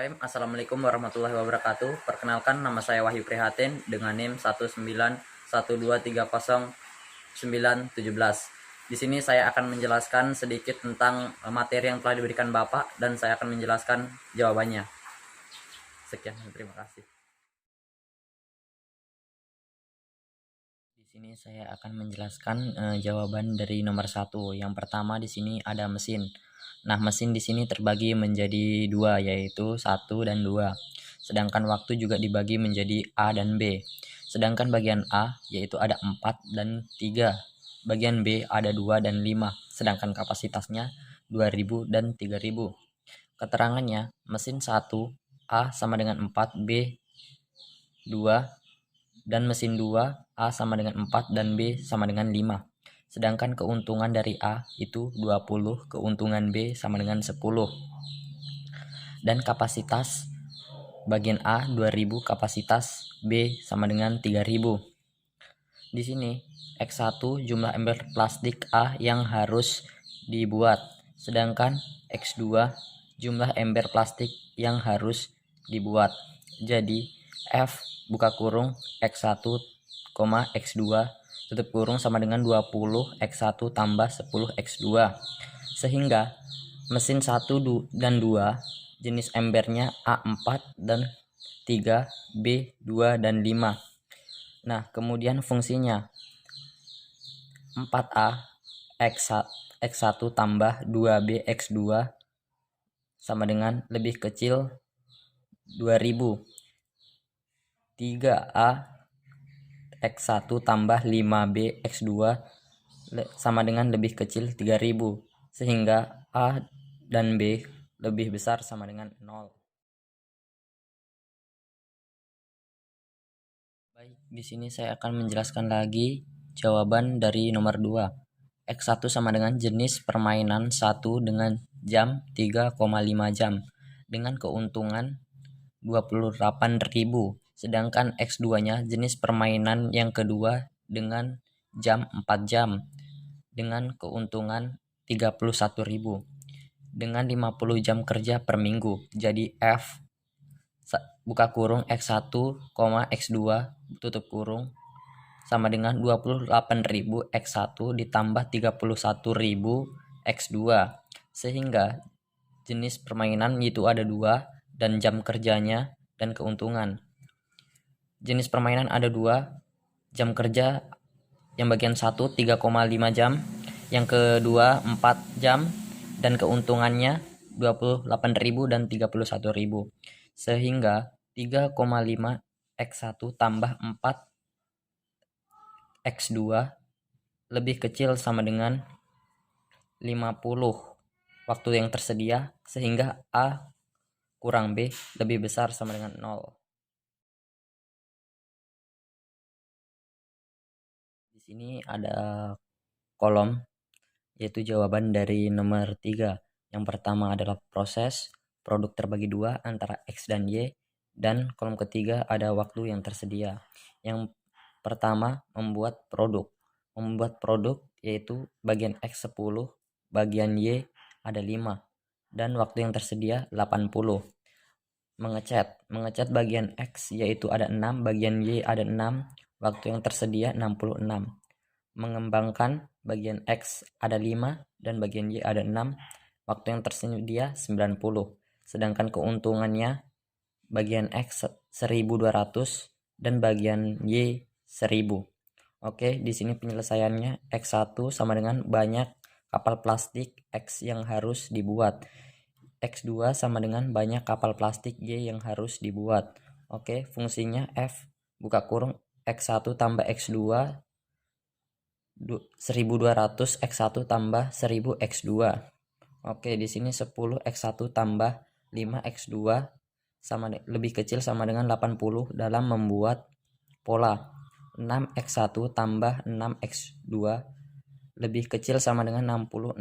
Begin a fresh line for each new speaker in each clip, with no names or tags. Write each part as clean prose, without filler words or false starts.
Bismillahirrahmanirrahim. Assalamualaikum warahmatullahi wabarakatuh. Perkenalkan, nama saya Wahyu Prihatin dengan NIM 191230917. Di sini saya akan menjelaskan sedikit tentang materi yang telah diberikan Bapak dan saya akan menjelaskan jawabannya. Sekian, terima kasih. Di sini saya akan menjelaskan jawaban dari nomor 1. Yang pertama di sini ada mesin. Nah, mesin di sini terbagi menjadi dua, yaitu 1 dan 2. Sedangkan waktu juga dibagi menjadi A dan B. Sedangkan bagian A yaitu ada 4 dan 3. Bagian B ada 2 dan 5. Sedangkan kapasitasnya 2000 dan 3000. Keterangannya, mesin 1 A sama dengan 4, B 2, dan mesin 2 A sama dengan 4 dan B sama dengan 5. Sedangkan keuntungan dari A itu 20, keuntungan B sama dengan 10. Dan kapasitas bagian A 2000, kapasitas B sama dengan 3000. Di sini X1 jumlah ember plastik A yang harus dibuat, sedangkan X2 jumlah ember plastik yang harus dibuat. Jadi F buka kurung X1, X2 tutup kurung sama dengan 20 X1 tambah 10 X2. Sehingga mesin 1 dan 2 jenis embernya A4 dan 3, B2 dan 5. Nah, kemudian fungsinya 4A X1 tambah 2B X2 sama dengan lebih kecil 2000. 3A X1 tambah 5B X2 sama dengan lebih kecil 3000, sehingga A dan B lebih besar sama dengan 0. Baik, di sini saya akan menjelaskan lagi jawaban dari nomor 2. X1 sama dengan jenis permainan 1 dengan jam 3,5 jam dengan keuntungan 28.000. Sedangkan X2-nya jenis permainan yang kedua dengan jam 4 jam dengan keuntungan 31.000 dengan 50 jam kerja per minggu. Jadi F buka kurung X1, X2 tutup kurung sama dengan 28.000 X1 ditambah 31.000 X2, sehingga jenis permainan itu ada 2 dan jam kerjanya dan keuntungan. Jenis permainan ada 2, jam kerja yang bagian 1 3,5 jam, yang kedua 4 jam, dan keuntungannya 28.000 dan 31.000. Sehingga 3,5 X1 tambah 4 X2 lebih kecil sama dengan 50 waktu yang tersedia, sehingga A kurang B lebih besar sama dengan 0. Di sini ada kolom yaitu jawaban dari nomor 3. Yang pertama adalah proses, produk terbagi 2 antara X dan Y, dan kolom ketiga ada waktu yang tersedia. Yang pertama membuat produk. Membuat produk yaitu bagian X 10, bagian Y ada 5, dan waktu yang tersedia 80. Mengecat bagian X yaitu ada 6, bagian Y ada 6, waktu yang tersedia 66. Mengembangkan bagian X ada 5 dan bagian Y ada 6, waktu yang tersedia 90. Sedangkan keuntungannya bagian X 1200 dan bagian Y 1000. Oke, di sini penyelesaiannya X1 sama dengan banyak kapal plastik X yang harus dibuat. X2 sama dengan banyak kapal plastik Y yang harus dibuat. Oke, fungsinya F buka kurung X1 tambah X2 1200 X1 tambah 1000 X2. Oke, di sini 10 X1 tambah 5 X2 sama lebih kecil sama dengan 80 dalam membuat pola. 6 X1 tambah 6 X2 lebih kecil sama dengan 66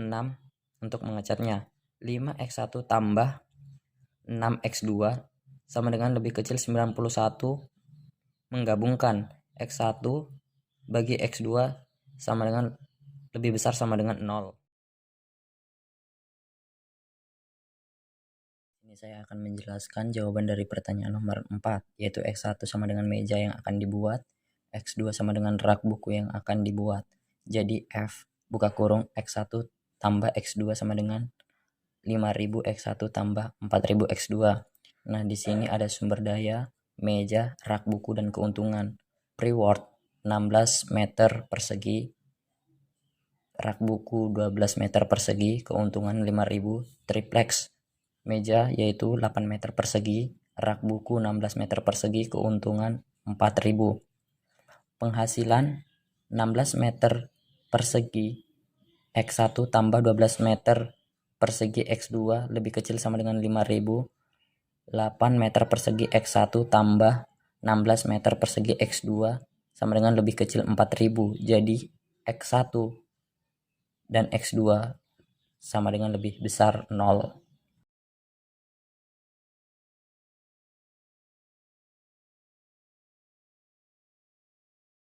untuk mengecatnya. 5 X1 tambah 6 X2 sama dengan lebih kecil 91 menggabungkan X1 bagi X2 sama dengan lebih besar sama dengan 0. Ini saya akan menjelaskan jawaban dari pertanyaan nomor 4, yaitu X1 sama dengan meja yang akan dibuat, X2 sama dengan rak buku yang akan dibuat. Jadi F buka kurung X1 tambah X2 sama dengan 5000 X1 tambah 4000 X2. Nah, di sini ada sumber daya, meja, rak buku, dan keuntungan. Reward 16 meter persegi, rak buku 12 meter persegi, keuntungan 5000. Triplex meja yaitu 8 meter persegi, rak buku 16 meter persegi, keuntungan 4000. Penghasilan 16 meter persegi X1 tambah 12 meter persegi X2 lebih kecil sama dengan 5000. 8 meter persegi X1 tambah 16 meter persegi X2 sama dengan lebih kecil 4000. Jadi X1 dan X2 sama dengan lebih besar 0.